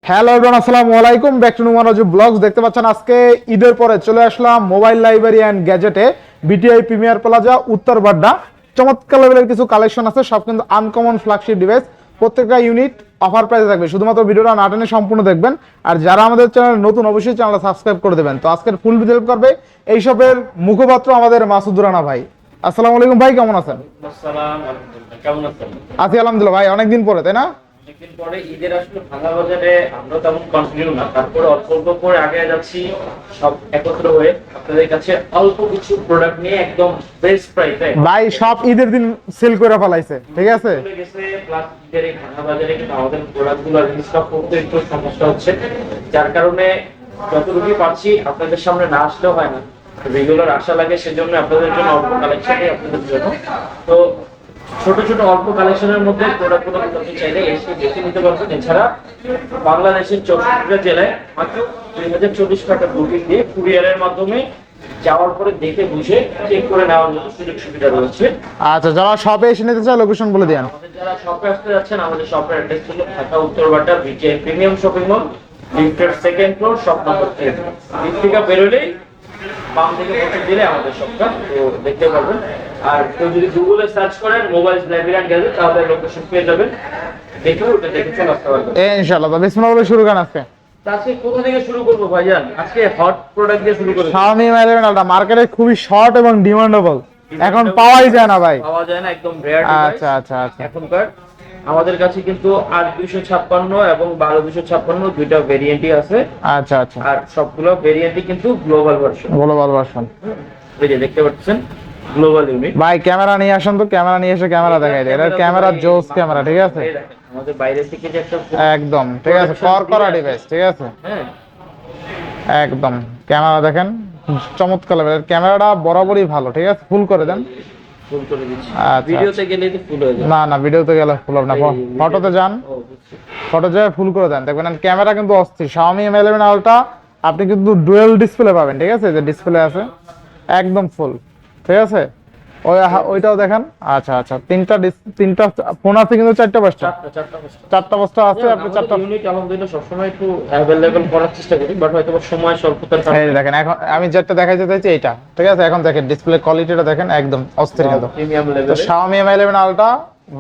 Hello everyone, আসসালামু আলাইকুম, back to নুমানজু blogs. দেখতে পাচ্ছেন আজকে ঈদের পরে চলে আসলাম মোবাইল লাইব্রেরি অ্যান্ড গ্যাজেটে, BTI premier plaza, Uttar Badda. চমৎকার লেভেলের কিছু কালেকশন আছে, সব কিন্তু আনকমন ফ্ল্যাগশিপ ডিভাইস। প্রত্যেকটা ইউনিট অফার প্রাইসে থাকবে, শুধুমাত্র ভিডিওটা না টেনে সম্পূর্ণ দেখবেন। আর যারা আমাদের চ্যানেল নতুন, অবশ্যই চ্যানেলটা সাবস্ক্রাইব করে দেবেন। তো আজকের ফুল ডিটেইল করবে এই সবের মুখপাত্র আমাদের মাসুদুর রানা ভাই। আসসালামু আলাইকুম ভাই, কেমন আছেন? আসসালাম আলাইকুম, কেমন আছেন? আছি আলহামদুলিল্লাহ ভাই, অনেকদিন পরে, তাই না? অনেকদিন পরে ঈদের আসলে ভাঙা বাজারে আমরা তেমন কন্টিনিউ না, তারপরে অল্প অল্প করে আগে যাচ্ছি সব একত্র হয়ে আপনাদের কাছে অল্প কিছু প্রোডাক্ট নিয়ে একদম বেস্ট প্রাইসে। ভাই সব ঈদের দিন সেল করে ফেলাইছে, ঠিক আছে? চলে গেছে প্লাস ঈদের এই ভাঙা বাজারে কিন্তু আমাদের প্রোডাক্টগুলো রিস্টক করতে একটু সমস্যা হচ্ছে, যার কারণে যতটুকু পাচ্ছি আপনাদের সামনে না আসলেও হয় না, রেগুলার আশা লাগে, সেজন্য আপনাদের জন্য অল্প কালেকশনই আপনাদের জন্য। তো ছোট ছোট অল্প কালেকশনের মধ্যে প্রোডাক্টগুলো আপনি চাইলে এসে দেখে নিতে পারবেন। এছাড়া বাংলাদেশের 64টা জেলায় মাত্র 2040 টাকা বুকিং দিয়ে কুরিয়ারের মাধ্যমে যাওয়ার পরে দেখে বুঝে চেক করে নেওয়ার মতো সুযোগ সুবিধা রয়েছে। আচ্ছা, যারা শপে এসে নিতে চায় লোকেশন বলে দেন। আমাদের যারা শপে আসতে যাচ্ছেন, আমাদের শপের অ্যাড্রেস হলো Dhaka Uttar Badda BTI premium shopping mall, লিফটের second floor, shop number 3। Lift থেকে বেরোলেই বাম দিকে পৌঁছে দিলে আমাদের শপটা তো দেখতে পারবেন। আর কেউ যদি গুগলে সার্চ করেন মোবাইল লাইব্রেরি অ্যান্ড গ্যাজেট, তাহলে লোকেশন পেয়ে যাবেন, দেখে ওটা দেখে চলে আসতে পারবেন ইনশাআল্লাহ। তো বিসমিল্লাহ বলে শুরু করেন আজকে। আজকে কোথা থেকে শুরু করবো ভাইজান? আজকে হট প্রোডাক্ট দিয়ে শুরু করব। Xiaomi Mi 11 Ultra মার্কেটে খুবই শর্ট এবং ডিমান্ডেবল, এখন পাওয়াই যায় না ভাই। পাওয়া যায় না, একদম রেয়ার আচ্ছা আচ্ছা আচ্ছা। এখনকার আমাদের কাছে কিন্তু 8256 এবং 12256 দুইটা ভেরিয়েন্টই আছে। আচ্ছা আচ্ছা। আর সবগুলো ভেরিয়েন্টই কিন্তু গ্লোবাল ভার্সন। গ্লোবাল ভার্সন, এই যে দেখতে পাচ্ছেন গ্লোবাল ইউনিট। ভাই ক্যামেরা নিয়ে আসেন তো, ক্যামেরা নিয়ে এসে ক্যামেরা দেখাই দেয়। এটা ক্যামেরা জোস ক্যামেরা, ঠিক আছে? এই দেখেন, আমাদের বাইরে থেকে যে একটা একদম ঠিক আছে, ফর করা ডিভাইস, ঠিক আছে? হ্যাঁ একদম ক্যামেরা দেখেন, চমৎকার লেভেলের ক্যামেরাটা, বরাবরই ভালো, ঠিক আছে? ফুল করে দেন। ফুল করে দিচ্ছি। আচ্ছা। ভিডিওতে গেলে তো ফুল হয়ে যাবে। না না, ভিডিওতে গেলে ফুল হবে না, ফটোতে যান, ও বুঝছি। ফটো যায় ফুল করে দেন, দেখবেন ক্যামেরা কিন্তু অস্থির। Xiaomi Mi 11 Ultra আপনি কিন্তু ডুয়াল ডিসপ্লে পাবেন, ঠিক আছে? যে ডিসপ্লে আছে একদম ফুল, ঠিক আছে? ওইটাও দেখেন। আচ্ছা আচ্ছা, তিনটা ফোন আছে কিন্তু চারটা পাঁচটা পাঁচটা আছে। আপনি চারটা ইউনিট আলহামদুলিল্লাহ সবসময় একটু অ্যাভেলেবল করার চেষ্টা করি, বাট হয়তো সময় স্বল্পতার এই কারণে। দেখেন, এখন আমি যেটা দেখাইতে চাইছি এইটা, ঠিক আছে? এখন দেখেন ডিসপ্লে কোয়ালিটিটা দেখেন, একদম অস্থির কিন্তু। প্রিমিয়াম তো লেভেলে Xiaomi Mi 11 Ultra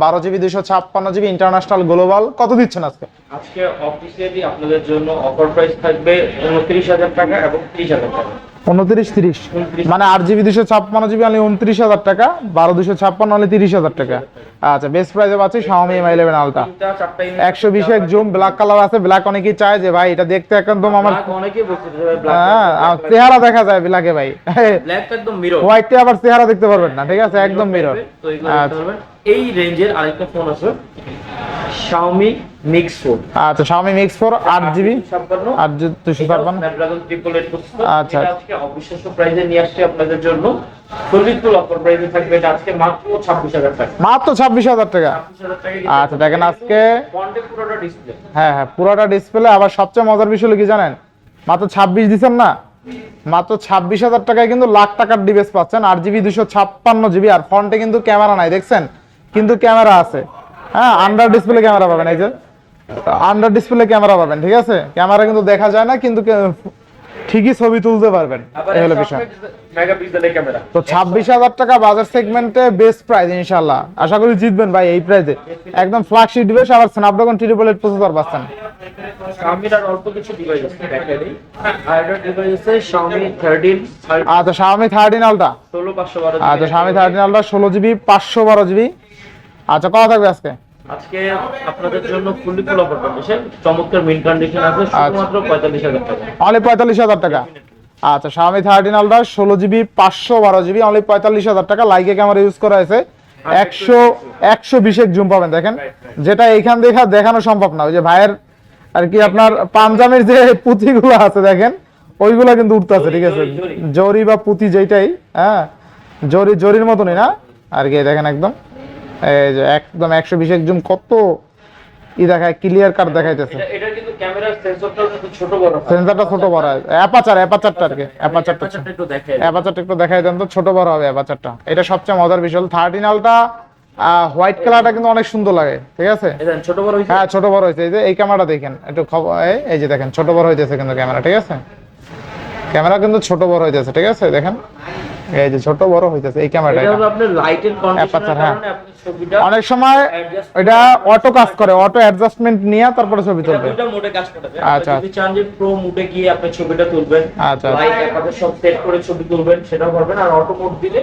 12GB 256GB international global কত দিচ্ছেন আজকে? আজকে অফিসিয়ালি আপনাদের জন্য অফার প্রাইস থাকবে 29,000 টাকা এবং 30,000 টাকা। 29-30 মানে 8GB 256GB অনলি 29,000 টাকা, 12/256 অনলি 30,000 টাকা। আচ্ছা, বেস্ট প্রাইসে পাচ্ছি Xiaomi Mi 11 Ultra। তিনটা চারটা 120 জুম, ব্ল্যাক কালার আছে। ব্ল্যাক অনেকেই চায় যে ভাই এটা দেখতে একদম আমার, অনেকেই বলছে যে হ্যাঁ চেহারা দেখা যায় ব্ল্যাকে ভাই, ব্ল্যাক একদম মিরর, হোয়াইটে আবার চেহারা দেখতে পারবেন না, ঠিক আছে? একদম মিরর। তো এগুলো দেখতে পারবেন। এই রেঞ্জের আরেকটা ফোন আছে Xiaomi Mix 4। আচ্ছা, Xiaomi Mix 4 8GB 856 8/256। Snapdragon 888 processor. আচ্ছা। এটা আজকে অবিশ্বাস্য প্রাইসে নিয়ে আসছে আপনাদের জন্য। সলিডফুল অফার প্রাইসে থাকবে এটা আজকে মাত্র 26,000 টাকা। মাত্র 26,000 টাকা। 26,000 টাকা। আচ্ছা দেখেন আজকে, ফন্টে পুরোটা ডিসপ্লে। হ্যাঁ হ্যাঁ পুরোটা ডিসপ্লে। আবার সবচেয়ে মজার বিষয় হলো কি জানেন? মাত্র 26 দিচ্ছেন না, মাত্র 26,000 টাকায় কিন্তু লাখ টাকার ডিভাইস পাচ্ছেন। 8GB 256GB। আর ফ্রন্টে কিন্তু ক্যামেরা নাই, দেখছেন? কিন্তু ক্যামেরা আছে, হ্যাঁ আন্ডার ডিসপ্লে ক্যামেরা পাবেন। এই যে আন্ডার ডিসপ্লে ক্যামেরা পাবেন, ঠিক আছে? ক্যামেরা কিন্তু দেখা যায় না, কিন্তু ঠিকই ছবি তুলতে পারবেন, এই হলো বিষয়। মেগাপিক্সেলের ক্যামেরা। তো 26,000 টাকা বাজার সেগমেন্টে বেস্ট প্রাইস, ইনশাআল্লাহ আশা করি জিতবেন ভাই এই প্রাইসে। একদম ফ্ল্যাগশিপ ডিভাইস, আবার স্ন্যাপড্রাগন 888 প্রসেসর পাচ্ছেন। Xiaomi এর অল্প কিছু ডিভাইস আছে, দেখাই দেই। আর একটা ডিভাইস আছে Xiaomi 13 আচ্ছা, Xiaomi 13 Ultra। 16512। আচ্ছা, Xiaomi 13 Ultra 16GB 512GB। আচ্ছা, কত থাকবে আজকে? আজকে আপনাদের জন্য ফুলি ফুল অফার কন্ডিশন, চমৎকার মিন কন্ডিশন আছে, শুধুমাত্র 45,000 টাকা। অনলি 45,000 টাকা। আচ্ছা, Xiaomi 13 Ultra 16GB 512GB only 45,000 টাকা। লাইকে ক্যামেরা ইউজ করা আছে, 120 জুম পাবেন, দেখেন? যেটা এইখান দেখা দেখানো সম্ভব না। ওই যে ভাইয়ের আর কি আপনার পাঞ্জাবের যে পুঁতিগুলো আছে দেখেন, ওইগুলা কিন্তু উঠতে আছে, ঠিক আছে? জরি বা পুঁতি যেটাই, হ্যাঁ জরির মতনই না আর কি, দেখেন একদম এই যে একদম 120 জুম, কত দেখায়, ক্লিয়ার কাট দেখাইতেছে। এটা কিন্তু ক্যামেরার সেন্সরটাও কিন্তু ছোট বড় হয়। সেন্সরটা ছোট বড় হয়, অ্যাপারচারটা আর কি, অ্যাপারচারটা একটু দেখাই। একটু দেখাই দেন তো, ছোট বড় হবে অ্যাপারচারটা। এটা সবচেয়ে মজার বিষয়। 13 Ultra হোয়াইট কালারটা কিন্তু অনেক সুন্দর লাগে, ঠিক আছে? এই দেখেন ছোট বড় হইছে। হ্যাঁ ছোট বড় হয়েছে, এই যে এই ক্যামেরাটা দেখেন একটু এই যে দেখেন ছোট বড় হইতেছে কিন্তু ক্যামেরা, ঠিক আছে? ক্যামেরা কিন্তু ছোট বড় হইতেছে, ঠিক আছে? দেখেন এই যে ছোট বড় হইতেছে এই ক্যামেরাটা। এটা হলো আপনার লাইটের কন্ডিশনের Aperture, হ্যাঁ। কারণে আপনি ছবিটা অনেক সময় এটা অটো কাজ করে, অটো অ্যাডজাস্টমেন্ট নিয়ে তারপরে ছবি এটা তুলবে। দুটো মোডে কাজ করতে যায়। আচ্ছা, আপনি যদি চান যে প্রো মোডে গিয়ে আপনি ছবিটা তুলবেন, আচ্ছা, লাইট আপনাদের সব সেট করে ছবি তুলবেন, সেটাও পারবেন। আর অটো মোড দিলে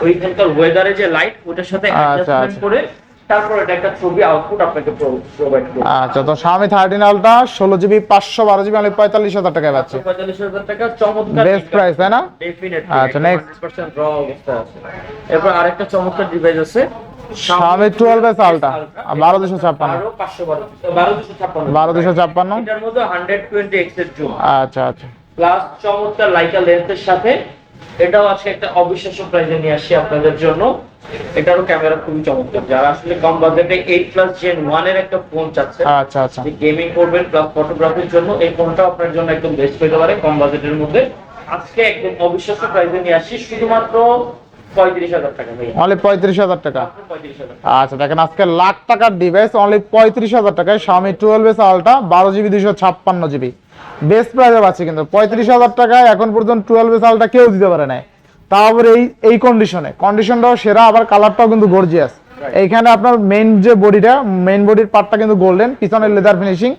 ওইখানকার ওয়েদারে যে লাইট ওটার সাথে অ্যাডজাস্টমেন্ট আচ্ছা। করে তারপর এটা একটা ছবি আউটপুট আপনাকে প্রোভাইড করবে। আচ্ছা, তো Xiaomi 13 Ultra 16GB 512GB only 45,000 টাকায় পাচ্ছি। 45,000 টাকা চমৎকার বেস্ট প্রাইস, তাই না? ডেফিনেটলি। আচ্ছা, next। 100% র অবস্থা আছে। এরপর আরেকটা চমৎকার ডিভাইস আছে Xiaomi 12S Ultra 12256 12256 এটার মধ্যে 120x এর জুম, আচ্ছা আচ্ছা প্লাস চমৎকার লাইকা লেন্সের সাথে। এটাও আজকে একটা অবিশ্বাস্য প্রাইসে নিয়ে আসছি আপনাদের জন্য। এটারও ক্যামেরা খুবই চমৎকার। যারা আসলে কম বাজেটে 8+ Gen 1 এর একটা ফোন চাচ্ছে, আচ্ছা আচ্ছা যে গেমিং করবেন প্লাস ফটোগ্রাফির জন্য, এই ফোনটা আপনার জন্য একদম বেস্ট হতে পারে কম বাজেটের মধ্যে। আজকে একদম অবিশ্বাস্য প্রাইসে নিয়ে আসছি শুধুমাত্র 35,000 টাকা ভাই, অনলি 35,000 টাকা। 35,000। আচ্ছা দেখেন আজকে লাখ টাকার ডিভাইস অনলি 35,000 টাকায় Xiaomi 12S Ultra 12GB 256GB best প্রাইসে পাচ্ছি। কিন্তু 35,000 টাকায় এখন পর্যন্ত 12S Ultra কেউ দিতে পারে না, তাও আবার এই কন্ডিশনটাও সেরা, আবার কালারটাও কিন্তু গর্জিয়াস। এইখানে আপনার মেইন যে বডিটা, মেইন বডির পার্টটা কিন্তু গোল্ডেন, পিছনের লেদার ফিনিশিং,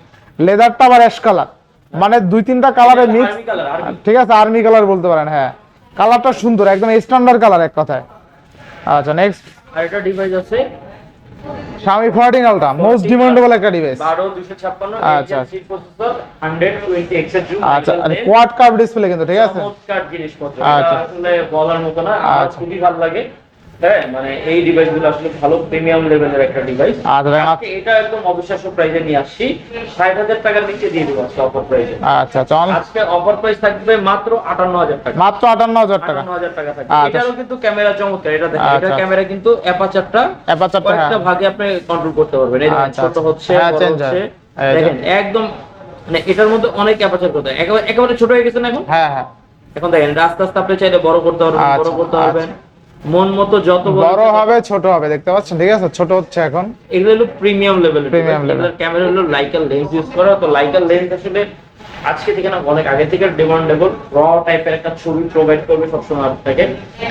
লেদারটা আবার অ্যাশ কালার, মানে 2-3টা কালারে মিক্স, ঠিক আছে? আর্মি কালার বলতে পারেন, হ্যাঁ। কালারটা সুন্দর, একদম স্ট্যান্ডার্ড কালার এক কথায়। আচ্ছা নেক্সট আরেকটা ডিভাইস আছে Xiaomi 14 Ultra মোস্ট ডিমান্ডেবল একটা ডিভাইস। 12256 আচ্ছা। Gen 3 প্রসেসর 120x এর জুম, আচ্ছা কোয়াড কার্ভ ডিসপ্লে কিন্তু, ঠিক আছে? চমৎকার জিনিসপত্র। আচ্ছা। এটা আসলে বলার মতো না, আমার খুবই ভালো লাগে। হ্যাঁ, মানে এই ডিভাইসগুলো আসলে ভালো প্রিমিয়াম লেভেলের একটা ডিভাইস। আজকে এটা একদম অবিশ্বাস্য প্রাইসে নিয়ে আসছি, 60,000 টাকার নিচে দিয়ে দেব আজকে অফার প্রাইসে। আচ্ছা চল, আজকে অফার প্রাইস থাকবে মাত্র 58,000 টাকা। মাত্র 58,000 টাকা। 58,000 টাকা থাকবে। আচ্ছা। এটারও কিন্তু ক্যামেরা চমৎকার। এটা দেখেন, আচ্ছা। এটা ক্যামেরা কিন্তু অ্যাপারচারটা কয়েকটা ভাগে আপনি কন্ট্রোল করতে পারবেন। এই দেখেন আচ্ছা, ছোট হচ্ছে, হ্যাঁ, বড় change হচ্ছে। হয়। এই যে। দেখেন একদম মানে এটার মধ্যে অনেক অ্যাপারচার করতে হয়। একেবারে ছোট হয়ে গেছে না এখন? হ্যাঁ হ্যাঁ এখন দেখেন এটা আস্তে আস্তে আপনি চাইলে বড় করতে পারবেন, বড় আচ্ছা, করতে পারবেন মন মতো, যত বড় হবে ছোট হবে, দেখতে পাচ্ছেন, ঠিক আছে? ছোট হচ্ছে এখন। এগুলো হলো প্রিমিয়াম লেভেলের। Premium level। এগুলোর ক্যামেরা হলো লাইকা লেন্স ইউজ করা। তো লাইকা লেন্স আসলে আজকে থেকে না, অনেক আগে থেকে ডিমান্ডেবল। র টাইপের একটা ছবি প্রোভাইড করবে সবসময় আপনাকে।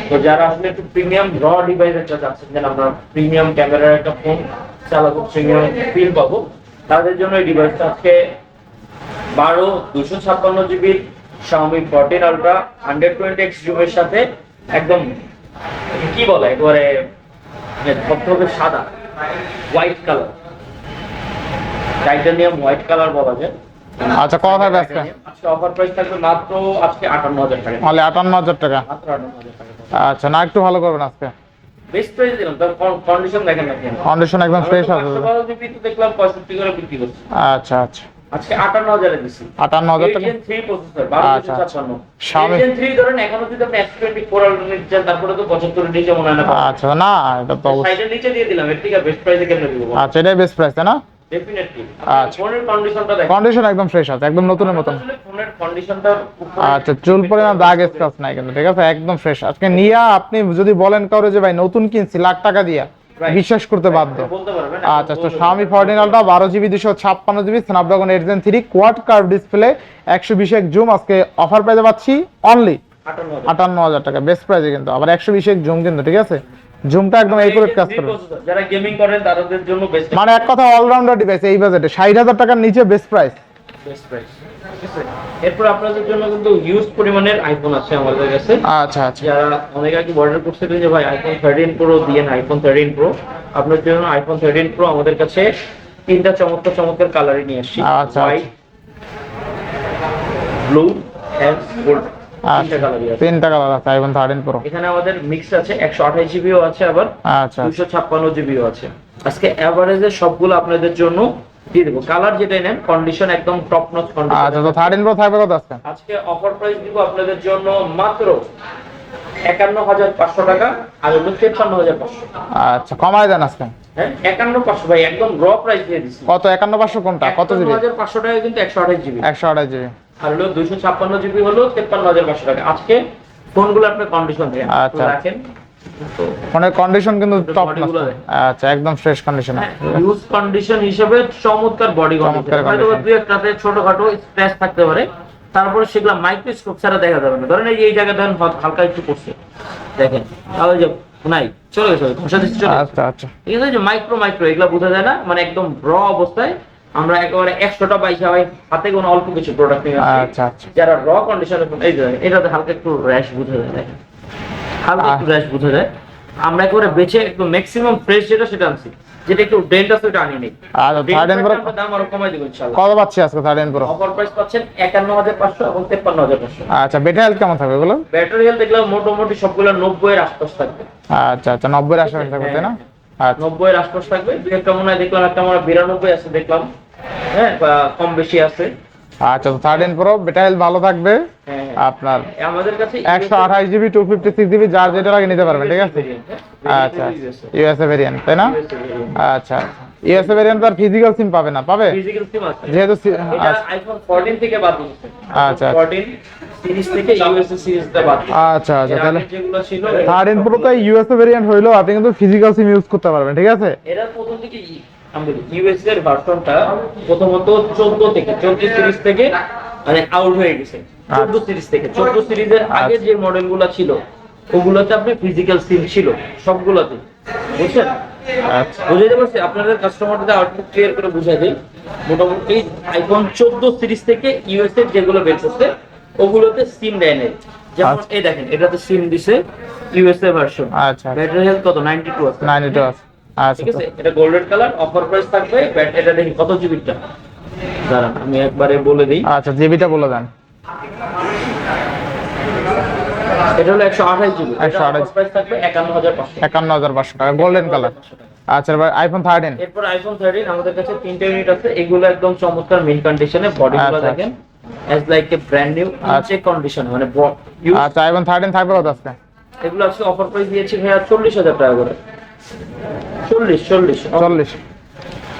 তো যারা আসলে একটু প্রিমিয়াম র ডিভাইস একটা চাচ্ছেন, যেন আমরা প্রিমিয়াম ক্যামেরার একটা ফোন চালাবো, প্রিমিয়াম ফিল পাবো, তাদের জন্য এই ডিভাইসটা আজকে 12/256GB Xiaomi 14 Ultra 120x জুমের সাথে একদম কি বলে একবারে ধবধবে সাদা white colour, titanium white colour বলা যায়। আচ্ছা কত থাকবে আজকে? আজকে অফার প্রাইস থাকবে মাত্র আজকে 58,000 টাকা। অনলি 58,000 টাকা। মাত্র 58,000 টাকা। আচ্ছা না একটু ভালো করবেন আজকে, বেস্ট প্রাইস দিলাম। তার কন্ডিশন দেখেন না কেন, কন্ডিশন একদম ফ্রেশ আছে। 512GB তো দেখলাম 65 করে বিক্রি করছে। আচ্ছা আচ্ছা আজকে 58,000 এ দিছি। 58,000 টাকা। Gen 3 প্রসেসর আচ্ছা, 1256। Xiaomi- Gen 3 ধরেন এখনো যদি আপনি S24 Ultra নিতে চান, তারপরে তো 75 এর নিচে মনে হয় না। আচ্ছা না এটা তো অবশ্যই। সাইডের নিচে দিয়ে দিলাম, এর থেকে বেস্ট প্রাইসে কেন দিব? আচ্ছা এটাই বেস্ট প্রাইস, তাই না? ডেফিনেটলি। আচ্ছা। ফোনের কন্ডিশনটা দেখেন, কন্ডিশন একদম ফ্রেশ আছে, একদম নতুনের মতন। আসলে ফোনের কন্ডিশনটার উপরে আচ্ছা চুল পরিমাণ দাগ স্ক্র্যাচ নাই কিন্তু, ঠিক আছে? একদম ফ্রেশ। আজকে নিয়া আপনি যদি বলেন কাউরে যে ভাই নতুন কিনছি লাখ টাকা দিয়া, বিশ্বাস করতে বাধ্য। বলতে পারবেন। আচ্ছা তো Xiaomi 14 Ultra 12GB 256GB Snapdragon 8 Gen 3 quad curve display 120x zoom আজকে অফার প্রাইসে পাচ্ছি অনলি 58,000 টাকা। বেস্ট প্রাইসে কিন্তু, আবার 120x জুম কিন্তু, ঠিক আছে? জুমটা একদম একুরেট কাজ করে, যারা গেমিং করেন তাদের জন্য বেস্ট। মানে এক কথা অলরাউন্ডার ডিভাইস এই বাজেটে 60,000 টাকার নিচে বেস্ট প্রাইস। Best price. ঠিক আছে, এরপর আপনাদের জন্য কিন্তু হিউজ পরিমাণের আইফোন আছে আমাদের কাছে। আচ্ছা আচ্ছা যারা অনেকে কি অর্ডার করছিলেন যে ভাই আইফোন 13 প্রো দিয়েন, আইফোন 13 প্রো, আপনার জন্য আইফোন 13 প্রো আমাদের কাছে তিনটা চমৎকার কালারে নিয়ে আসছি। আচ্ছা, হোয়াইট, ব্লু এন্ড গোল্ড, তিনটা কালারই আছে। তিনটা কালার আছে iPhone 13 Pro। এখানে আমাদের মিক্স আছে, 128GB ও আছে, আবার আচ্ছা 256GB ও আছে। আজকে এভারেজে সবগুলো আপনাদের জন্য দিয়ে দেবো। কালার যেটাই নেন, কন্ডিশন একদম টপ নচ কন্ডিশন। আচ্ছা তো 13 Pro থাকবে কত আজকে? আজকে অফার প্রাইস দিব আপনাদের জন্য মাত্র 51,500 টাকা, আর হলো 53,500। আচ্ছা কমায় দেন আজকে। হ্যাঁ 51,500 ভাই, একদম র প্রাইস দিয়ে দিছি। কত? 51,500 কোনটা? কত জিবি? 51,500 টাকা কিন্তু 128GB, 128GB। আর হলো 256GB হলো 53,500 টাকা। আজকে ফোনগুলো আপনার কন্ডিশন দেখেন, আচ্ছা। রাখেন তো ফোনের কন্ডিশন কিন্তু টপ body গুলো দেখেন। আচ্ছা একদম ফ্রেশ কন্ডিশন ইউজ কন্ডিশন হিসেবে চমৎকার বডি চমৎকার কন্ডিশন হয়তো condition। দুই একটাতে ছোটখাটো স্ক্র্যাচ থাকতে পারে, তারপরে সেগুলো মাইক্রোস্কোপ ছাড়া দেখা যাবে না। ধরেন এই জায়গায় ধরেন হালকা একটু করছে, দেখেন তাহলে যে নাই চলে গেছে, ঘষা দিচ্ছে চলে গেছে। আচ্ছা আচ্ছা ঠিক আছে, যে মাইক্রো এগুলা বোঝা যায় না, মানে একদম র অবস্থায় আমরা একেবারে 100টা পয়সা হয় হাতে কোনো অল্প কিছু প্রোডাক্ট নিয়ে আসি। আচ্ছা আচ্ছা যারা র কন্ডিশনে, এই যে এটাতে হালকা একটু র্যাশ বোঝা যায়, দেখেন হালকা একটু র্যাশ বোঝা যায়। আমরা একেবারে বেছে একদম ম্যাক্সিমাম ফ্রেশ যেটা সেটা আনছি, যেটা একটু ডেন্ট আছে ওটা আনি নেই। আচ্ছা থার্ড এন্ড প্রো দাম আরো কমাই দেব ইনশাআল্লাহ। কত পাচ্ছি আজকে third and pro? Offer price পাচ্ছেন 51500 এবং 53500। আচ্ছা ব্যাটারি হেলথ কেমন থাকবে এগুলো? ব্যাটারি হেলথ দেখলাম মোটামুটি সবগুলো 90 এর আশপাশ থাকবে। আচ্ছা আচ্ছা 90 এর আশেপাশে থাকবে তাই না? আচ্ছা 90 এর আশপাশ থাকবে। দুই একটা মনে হয় দেখলাম, একটা মনে হয় 92 আছে দেখলাম, হ্যাঁ বা কম বেশি আছে। আচ্ছা তো third and pro battery health ভালো থাকবে হ্যাঁ, আপনার আমাদের কাছে 128 জিবি 256 জিবি যার যেটা লাগে নিতে পারবেন, ঠিক আছে? আচ্ছা ইউএসএ ভেরিয়েন্ট তাই না? আচ্ছা ইউএসএ ভেরিয়েন্ট তার ফিজিক্যাল সিম পাবে না, পাবে ফিজিক্যাল সিম আছে যেহেতু এটা আইফোন 14 থেকে বাদ দিয়েছে। আচ্ছা 14 সিরিজ থেকে ইউএসএ সিরিজটা বাদ দিয়েছে। আচ্ছা আচ্ছা তাহলে যেগুলো ছিল থার্ড এন্ড প্রো তো ইউএসএ ভেরিয়েন্ট হইলো আপনি কিন্তু ফিজিক্যাল সিম ইউজ করতে পারবেন, ঠিক আছে? এরা প্রথম থেকে ইউএসএ এর ভার্সনটা প্রথমত 14 সিরিজ থেকে মানে আউট হয়ে গেছে। 14 সিরিজ থেকে 14 সিরিজের আগে যে মডেলগুলো ছিল ওগুলোতে আপনি ফিজিক্যাল সিম ছিল সবগুলোতে, বুঝছেন? আচ্ছা বুঝাইতে পারছি আপনাদের কাস্টমারদের আউটপুট ক্লিয়ার করে বুঝাই দিই। মোটামুটি আইফোন 14 সিরিজ থেকে ইউএসএ যেগুলো বের করছে ওগুলোতে সিম দেয় নাই। যেমন এই দেখেন এটাতে সিম দিছে ইউএসএ ভার্সন। আচ্ছা ব্যাটারি হেলথ কত 92 আছে। 92 আছে আচ্ছা ঠিক আছে, এটা গোল্ডেন কালার, অফার প্রাইস থাকবে। এটা দেখি কত জিবিটা, দাঁড়ান আমি একবারে বলে দিই। আচ্ছা জিবিটা বলে দেন। এটা হলো 128 জিবি, 128 অফার প্রাইস থাকবে 51500। 51500 টাকা গোল্ডেন কালার। আচ্ছা এবার আইফোন 13 এরপর আইফোন 13 আমাদের কাছে 3টা ইউনিট আছে, এগুলো একদম চমৎকার মেইন কন্ডিশনে, বডিগুলো আচ্ছা, দেখেন as like a brand new check condition, মানে আচ্ছা আইফোন 13 থাকবে কত আজকে? এগুলো আছে অফার প্রাইস দিয়েছি ভাইয়া 40000 টাকা করে। 40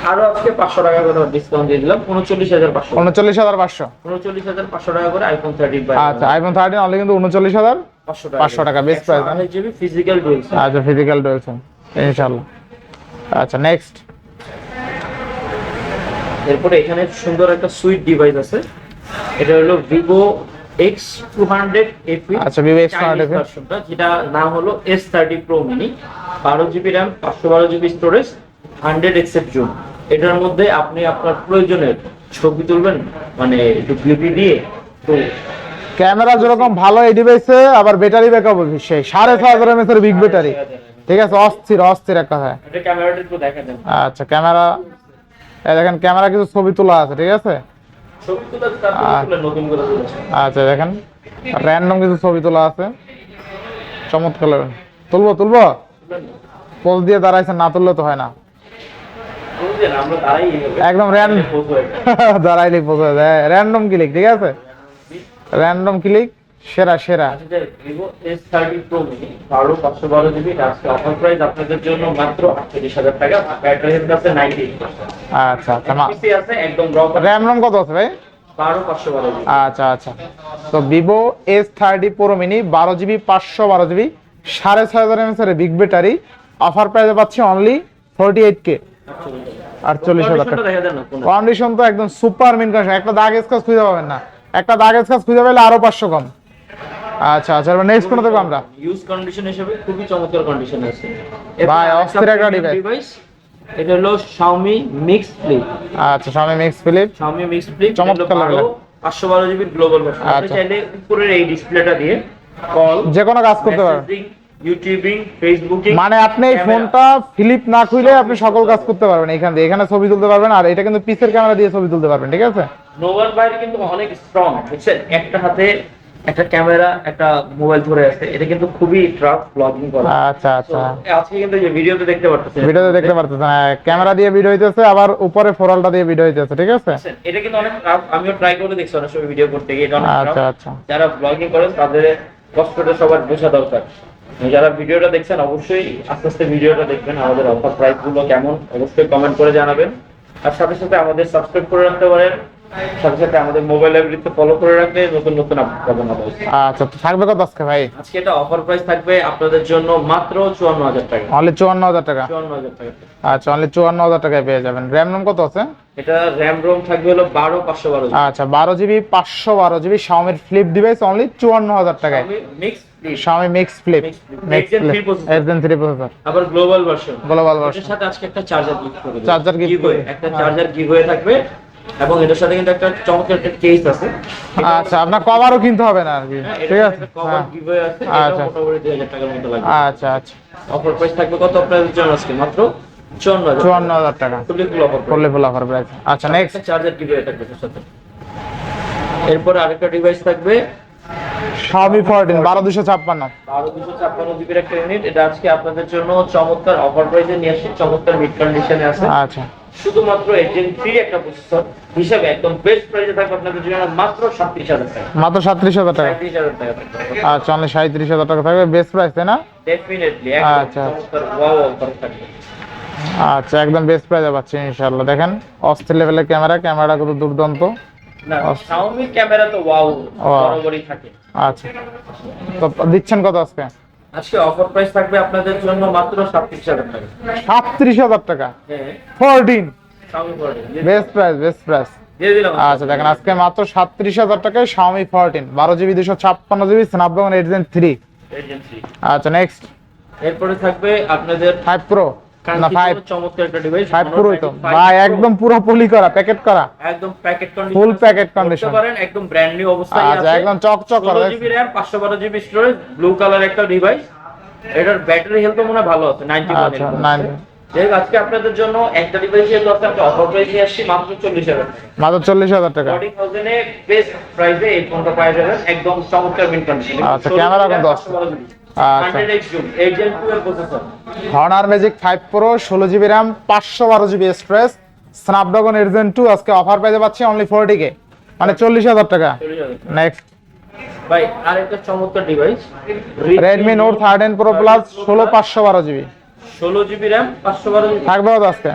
আরো আজকে 500 টাকা করে ডিসকাউন্ট দিয়ে দিলাম, 39500। 39500 39500 টাকা করে আইফোন 13 বাই। আচ্ছা আইফোন 13 অনলি কিন্তু 39500 টাকা best price. 128 GB physical dual SIM. আচ্ছা ফিজিক্যাল ডুয়াল সিম ইনশাআল্লাহ। আচ্ছা নেক্সট এরপরে এখানে সুন্দর একটা সুইট ডিভাইস আছে, এটা হলো Vivo X200 FE। আচ্ছা Vivo X200 FE ভার্সনটা, যেটা নাম হলো S30 Pro Mini, 12 GB RAM, 512 GB storage, 100x এর জুম। এটার মধ্যে আপনি আপনার প্রয়োজনের ছবি তুলবেন, মানে একটু বিউটি দিয়ে। তো ক্যামেরা যেরকম ভালো এই ডিভাইসে, আবার ব্যাটারি ব্যাকআপ সেই 6500 mAh এর বিগ ব্যাটারি, ঠিক আছে? অস্থির একটা হয়। এটা ক্যামেরাটা একটু দেখা দেন। আচ্ছা ক্যামেরা এই দেখেন, ক্যামেরা কিছু ছবি তোলা আছে, ঠিক আছে? ছবি তুলে তারপরে নতুন করে তুলেছে। আচ্ছা দেখেন র্যান্ডম কিছু ছবি তোলা আছে, চমৎকার লাগবে। তুলবো পোজ দিয়ে দাঁড়াইছেন, না তুললে তো হয় না। বুঝলেন, আমরা তারাই একদম দাঁড়াইলেই পোজ হয়ে যায়, র্যান্ডম ক্লিক, ঠিক আছে? র্যান্ডম ক্লিক সেরা। Vivo S30 Pro Mini 512 GB, আজকে অফার প্রাইস আপনাদের জন্য মাত্র 48000 টাকা। ব্যাটারি হেলথ আছে 98%। আচ্ছা আচ্ছা পিসি আছে একদম র, র্যাম রম কত আছে ভাই? 12512 জিবি। আচ্ছা তো Vivo S30 Pro Mini 12 GB 512 GB 6500 mAh এর বিগ ব্যাটারি, অফার প্রাইসে পাচ্ছি অনলি 48k 48000 টাকা। দেখা দেন না কোন কন্ডিশন তো একদম সুপার মিন কন্ডিশন, একটা দাগ স্ক্র্যাচ খুঁজে পাবেন না, একটা দাগ স্ক্র্যাচ খুঁজে পেলে আরো 500 কম। আচ্ছা এবার নেক্সট কোন দেখব আমরা? ইউজ কন্ডিশন হিসেবে খুবই চমৎকার কন্ডিশন আছে ভাই, অস্থির একটা ডিভাইস। এটা হলো Xiaomi Mix Flip। আচ্ছা Xiaomi Mix Flip চমৎকার লাগলো। 512 জিবি গ্লোবাল ভার্সন। আপনি চাইলে উপরের এই ডিসপ্লেটা দিয়ে কল, যে কোনো কাজ করতে পারবেন, ইউটিউবিং, ফেসবুকিং, মানে আপনি এই ফোনটা ফ্লিপ না খুলে আপনি সকল কাজ করতে পারবেন এখানে ছবি তুলতে পারবেন, আর এটা কিন্তু পিসের ক্যামেরা দিয়ে ছবি তুলতে পারবেন, ঠিক আছে? নোভার বাইরে কিন্তু অনেক স্ট্রং, বুঝছেন? একটা হাতে একটা ক্যামেরা, একটা মোবাইল ধরে আছে, এটা কিন্তু খুবই ট্রাফ ব্লগিং করা। আচ্ছা আজকে কিন্তু যে ভিডিওতে দেখতে পারতেছেন, দেখতে পারতেছেন ক্যামেরা দিয়ে ভিডিও হইতেছে, আবার উপরে ফোরালটা দিয়ে ভিডিও হইতেছে, ঠিক আছে? এটা কিন্তু অনেক ট্রাফ, আমিও ট্রাই করে দেখছি অনেক সময় ভিডিও করতে গিয়ে, এটা অনেক ট্রাফ। আচ্ছা যারা ব্লগিং করেন তাদের কষ্টটা সবার বোঝা দরকার। যারা ভিডিওটা দেখছেন অবশ্যই আস্তে আস্তে ভিডিওটা দেখবেন, আমাদের অফার প্রাইস গুলো কেমন অবশ্যই কমেন্ট করে জানাবেন, আর সাথে সাথে আমাদের সাবস্ক্রাইব করে রাখতে পারেন। সাথে সাথে আমাদের মোবাইল লাইব্রেরিতে ফলো করে রাখলে নতুন নতুন আপডেট পাবেন আমাদের। আচ্ছা, তো থাকবে কত আজকে ভাই? আজকে এটা অফার প্রাইস থাকবে আপনাদের জন্য মাত্র 54,000 টাকা। অনলি 54,000 টাকা। 54,000 টাকা। আচ্ছা, অনলি 54,000 টাকায় পেয়ে যাবেন। র্যাম রম কত আছে? এটা র‍্যাম রোম থাকবে হলো 12/512 জিবি। আচ্ছা, 12 GB 512 GB Xiaomi flip device only 54,000 টাকায়। Mix Xiaomi Mix Flip Zen 3 processor, আবার গ্লোবাল ভার্সন। গ্লোবাল এর ভার্সন। সাথে আজকে একটা চার্জার গিফট করে দেব। চার্জার গিফট করে একটা চার্জার গিভ হয়ে থাকবে এবং এটার সাথে কিন্তু একটা চমৎকার একটা কেস আছে। আচ্ছা, আপনার কভারও কিনতে হবে না আর কি, ঠিক আছে? কভার গিভ হয়ে আছে, এটা মোটামুটি 2000 টাকার মতো লাগবে। আচ্ছা আচ্ছা, অফার প্রাইস থাকবে কত আপনাদের জন্য আজকে? মাত্র 54,000 টাকা। Full offer price. আচ্ছা, নেক্সট চার্জার গিভ হয়ে থাকবে এটার সাথে। এরপর আরেকটা ডিভাইস থাকবে Xiaomi 14 12256। 12/256 জিবির একটা ইউনিট। এটা আজকে আপনাদের জন্য চমৎকার অফার প্রাইসে নিয়ে আসছি, চমৎকার মিড কন্ডিশনে আছে। আচ্ছা, শুধুমাত্র Gen 3 একটা প্রসেসর হিসাবে একদম বেস্ট প্রাইসে থাকবে আপনাদের জন্য মাত্র 37,000 টাকা। মাত্র 37,000 টাকা। 37,000 টাকা থাকবে। আচ্ছা, অনলি 37,000 টাকা থাকবে, বেস্ট প্রাইস, তাই না? ডেফিনেটলি আচ্ছা, একদম চমৎকার ওয়াও অফার থাকবে। আচ্ছা, একদম বেস্ট প্রাইসে পাচ্ছেন ইনশাআল্লাহ। দেখেন অস্থির লেভেলের ক্যামেরাটা কত দুর্দান্ত। না, Xiaomi ক্যামেরা তো ওয়াও বরাবরই থাকে। আচ্ছা, তো দিচ্ছেন কত আজকে? আজকে অফার প্রাইস থাকবে আপনাদের জন্য মাত্র 37,000 টাকা। 37,000 টাকা। হ্যাঁ, 14 Xiaomi 14 best price, best price দিয়ে দিলাম। আচ্ছা, দেখেন আজকে মাত্র 37,000 টাকায় Xiaomi 14 12 GB 256 GB Snapdragon 8 Gen 3। Gen 3। আচ্ছা, নেক্সট এরপরে থাকবে আপনাদের 5 Pro না 5 চমৎকার একটা ডিভাইস 5 Pro তো ভাই, একদম পুরো পলি করা, প্যাকেট করা, একদম প্যাকেট কন্ডিশন, ফুল প্যাকেট কন্ডিশন পারেন, একদম ব্র্যান্ড নিউ অবস্থায় আছে। আচ্ছা, একদম চকচক করা। 16 GB RAM 512 GB storage, blue colour একটা ডিভাইস। এটার ব্যাটারি হেলথ মনে হয় ভালো আছে, 91 আচ্ছা, 9 দেখ আজকে আপনাদের জন্য একটা ডিভাইস এর দরকার, আমরা অফার প্রাইস নিয়ে আসছি মাত্র 40,000 টাকা। মাত্র 40,000 টাকা। 40,000 এ বেস্ট প্রাইসে এই ফোনটা পাওয়া যাবে, একদম চমৎকার মিন কন্ডিশন। আচ্ছা, ক্যামেরা কোন 10? আচ্ছা, 100x জুম, 8 Gen 2 এর processor. Honor Magic 5 Pro 16 GB RAM 512 GB storage Snapdragon 8 Gen 2 আজকে অফার পেয়ে যাচ্ছে অনলি 40k, মানে 40,000 টাকা। 40,000 নেক্সট ভাই আরেকটা চমৎকার device, Redmi Note 13 Pro Plus 16 512 GB 16 GB RAM 512 GB থাকবে কত আজকে?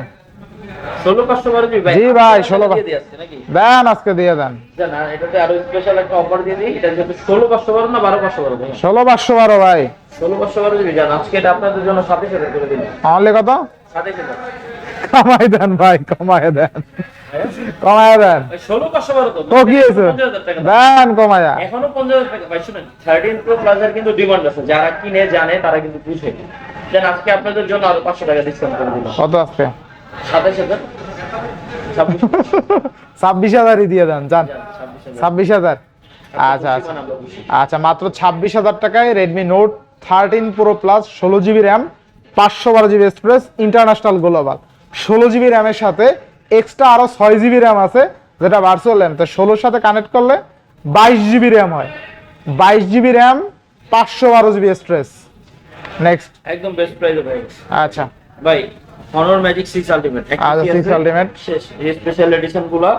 16 512 জিবি ভাই। জি ভাই, 16 দিয়ে দিয়েছে নাকি? দেন, আজকে দিয়ে দেন। জানা এটাতে আরো স্পেশাল একটা অফার দিয়ে দিই। এটা যেহেতু 16 512 না 12 512 ভাই, 16 512 ভাই। 16 512 জিবি জানা আজকে এটা আপনাদের জন্য 27,000 করে দিলাম। অনলি কত? 27,000 কমাই দেন ভাই, কমাই দেন, কমাই দেন। ভাই 16 512 তো তো কি হয়েছে? 50,000 টাকা দেন কমায়া। এখনো 50,000 টাকা ভাই। শুনেন 13 Pro Plus এর কিন্তু ডিমান্ড আছে, যারা কিনে জানে তারা কিন্তু বুঝে। দেন আজকে আপনাদের জন্য আরো 500 টাকা ডিসকাউন্ট করে দিলাম। কত আজকে? 27,000 26,000ই দিয়ে দেন, জান 26,000 26,000। আচ্ছা আচ্ছা আচ্ছা, মাত্র 26,000 টাকায় Redmi Note 13 Pro Plus 16 GB RAM 512 GB storage international global. 16 GB RAM এর সাথে এক্সট্রা আরো 6 জিবি RAM আছে, যেটা ভার্চুয়াল RAM। তো 16 এর সাথে কানেক্ট করলে 22 জিবি RAM হয়। 22 GB RAM 512 GB storage. Next, একদম বেস্ট প্রাইসে ভাই। আচ্ছা ভাই Honor Magic 6 Ultimate আচ্ছা, 6 Ultimate শেষ এই স্পেশাল এডিশন গুলা,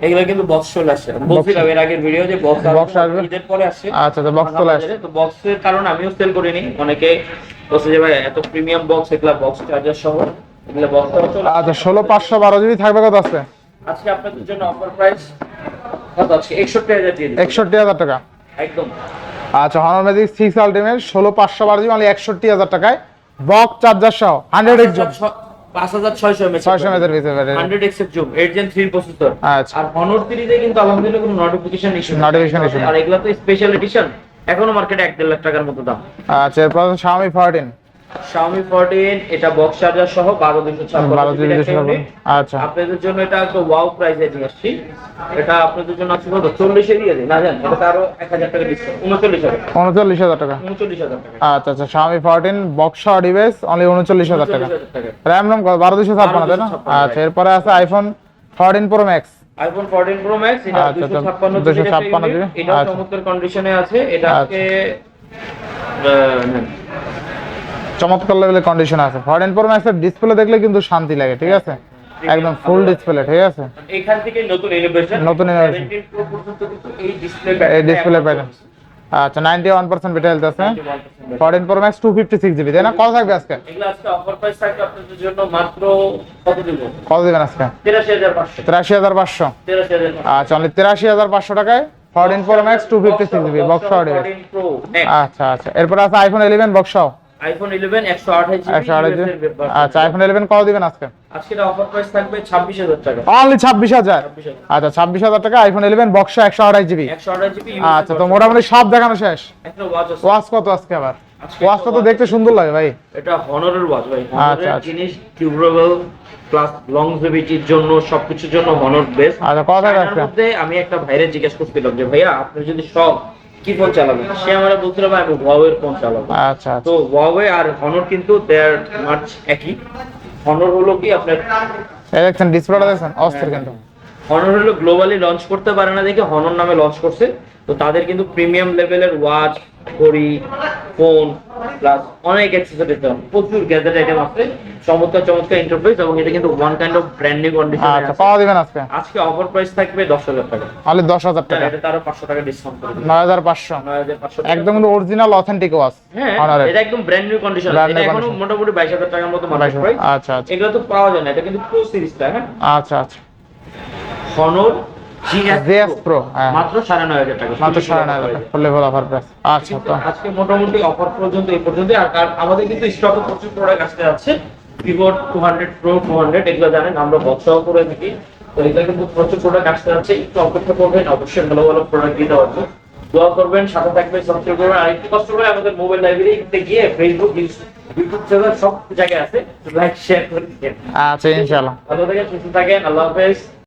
এগুলা কিন্তু বক্স চলে আসছে। বলছিলাম এর আগের ভিডিও যে বক্স আসবে, ঈদের পরে আসছে। আচ্ছা, তো বক্স চলে আসছে। তো বক্সের কারণে আমিও সেল করিনি। অনেকে বলছে যে ভাই এত প্রিমিয়াম বক্স, এগুলা বক্স চার্জার সহ এগুলা বক্স চলে। আচ্ছা, 16 512 জিবি থাকবে কত আছে? আজকে আপনাদের জন্য অফার প্রাইস কত আছে? 61,000 দিয়ে দিই 61,000 টাকা একদম। আচ্ছা, Honor Magic 6 Ultimate 16 512 জিবি মানে 61,000 টাকায়, বক্স চার্জার সহ 100x জুম 5600 এমএএইচ 600 এর ভিতরে 100x এর জুম 8 Gen 3 প্রসেসর। আচ্ছা, আর Honor সিরিজে কিন্তু আলহামদুলিল্লাহ কোনো নোটিফিকেশন ইস্যু Notification issue নেই। আর এগুলা তো স্পেশাল এডিশন, এখনো মার্কেটে 1.5 লাখ টাকার মতো দাম। আচ্ছা, এরপর Xiaomi 14 Xiaomi 14 এটা বক্স চার্জার সহ 12256 জিবি একটা unit। আচ্ছা, আপনাদের জন্য এটা একটা ওয়াও প্রাইসে নিয়ে আসছি। এটা আপনাদের জন্য আছে কত? 40 এ দিয়ে দিই না জান, এটা আরো 1000 টাকা ডিসকাউন্ট, 39,000 টাকা। 39,000 টাকা। আচ্ছা আচ্ছা, Xiaomi 14 বক্স সহ ডিভাইস অনলি 39,000 টাকা। 39,000 টাকা। RAM ROM 12256 তাই না? 12256 আচ্ছা, এরপরে আছে iPhone 14 Pro Max iPhone 14 Pro Max এটা আচ্ছা, 256 জিবি। এটা আচ্ছা, চমৎকার কন্ডিশনে আছে। এটা আজকে চমৎকার লেভেলের কন্ডিশন আছে। 14 Pro Max এর ডিসপ্লে দেখলে কিন্তু শান্তি লাগে, ঠিক আছে? একদম ফুল ডিসপ্লে, ঠিক আছে? এখান থেকে নতুন ইনোভেশন, নতুন innovation। 17 Pro পর্যন্ত কিন্তু এই এই ডিসপ্লে পাবেন। আচ্ছা 91% ব্যাটারি হেলথ আছে 91% 14 Pro Max 256 জিবি তাই না? কত থাকবে আজকে? এগুলো আজকে অফার প্রাইস থাকবে আপনাদের জন্য মাত্র কত দিব? কত দিবেন আজকে? 83500 83500 83500 আচ্ছা অনলি 83500 টাকায় 14 Pro Max 256 জিবি বক্স সহ দিবেন। 14 Pro Max আচ্ছা আচ্ছা এরপর আছে আইফোন 11 বক্স সহ আইফোন 11 128 জিবি 128 জিবি। আচ্ছা আইফোন 11 কত দিবেন আজকে? আজকে অফার প্রাইস থাকবে 26000 টাকা। অনলি 26000 26000 আচ্ছা 26000 টাকা আইফোন 11 বক্স 128 জিবি। 128 জিবি আচ্ছা তো মোটামুটি সব দেখানো শেষ। একটা ওয়াচ আছে। ওয়াচ কত আজকে আবার? আজকে ওয়াচটা তো দেখতে সুন্দর লাগে ভাই। এটা হনরের ওয়াচ ভাই। আচ্ছা, হনরের আচ্ছা। জিনিস ডিউরেবল প্লাস লংজিভিটির জন্য সবকিছুর জন্য হনর বেস্ট। আচ্ছা কত টাকা চায়নার আজকে? মধ্যে আমি একটা ভাইরে জিজ্ঞেস করছিলাম যে ভাইয়া আপনি যদি সব কি ফোন চালাবেন, সে আমারে বলছিল ভাই আমি Huawei এর ফোন চালাবো। আচ্ছা আচ্ছা তো Huawei আর হনর কিন্তু দেয়ার মাচ একই। হনর হলো কি আপনার এই দেখছেন ডিসপ্লেটা দেখছেন অস্থির কিন্তু। হনর হলো গ্লোবালি লঞ্চ করতে পারে না দেখে হনর নামে লঞ্চ করছে। তো তাদের কিন্তু প্রিমিয়াম লেভেলের ওয়াচ, ঘড়ি, ফোন প্লাস অনেক অ্যাকসেসরিজ আছে, প্রচুর গ্যাজেট আইটেম আছে, চমৎকার চমৎকার ইন্টারফেস এবং এটা কিন্তু one kind of brand new কন্ডিশনে আচ্ছা আছে। কত দিবেন আজকে? আজকে অফার প্রাইস থাকবে 10000 টাকা। অনলি 10000 টাকা এটা তারও 500 টাকা ডিসকাউন্ট করে দিই। 9500 9500 একদম কিন্তু অরিজিনাল অথেন্টিক ওয়াচ হ্যাঁ অনারের। এটা একদম brand new condition. Brand new এটা এখনো condition। মোটামুটি 22000 টাকার মতো মার্কেট প্রাইস। আচ্ছা আচ্ছা এগুলো তো পাওয়া যায় না, এটা কিন্তু প্রো সিরিজটা। হ্যাঁ আচ্ছা আচ্ছা হনর ZS Pro হ্যাঁ মাত্র 9500 টাকা। মাত্র 9500 ফুল লেভেল অফার প্রাইস। আচ্ছা কিন্তু তো আজকে মোটামুটি অফার পর্যন্ত এই পর্যন্ত। আর আমাদের কিন্তু স্টকে প্রচুর প্রোডাক্ট আসতে যাচ্ছে। Vivo 200 Pro 200 এগুলো জানেন আমরা বক্সও করে থাকি। তো এগুলো কিন্তু প্রচুর প্রোডাক্ট আসতে যাচ্ছে, একটু অপেক্ষা করবেন, অবশ্যই ভালো ভালো প্রোডাক্ট দিতে পারবো। দোয়া করবেন, সাথে থাকবেন, সাবস্ক্রাইব করবেন। আর একটু কষ্ট করে আমাদের মোবাইল লাইব্রেরিতে গিয়ে ফেসবুক, ইউটিউব চ্যানেল সব জায়গায় আছে, লাইক শেয়ার করে দিন। আচ্ছা ইনশাআল্লাহ ভালো থাকেন, সুস্থ থাকেন, আল্লাহ হাফেজ।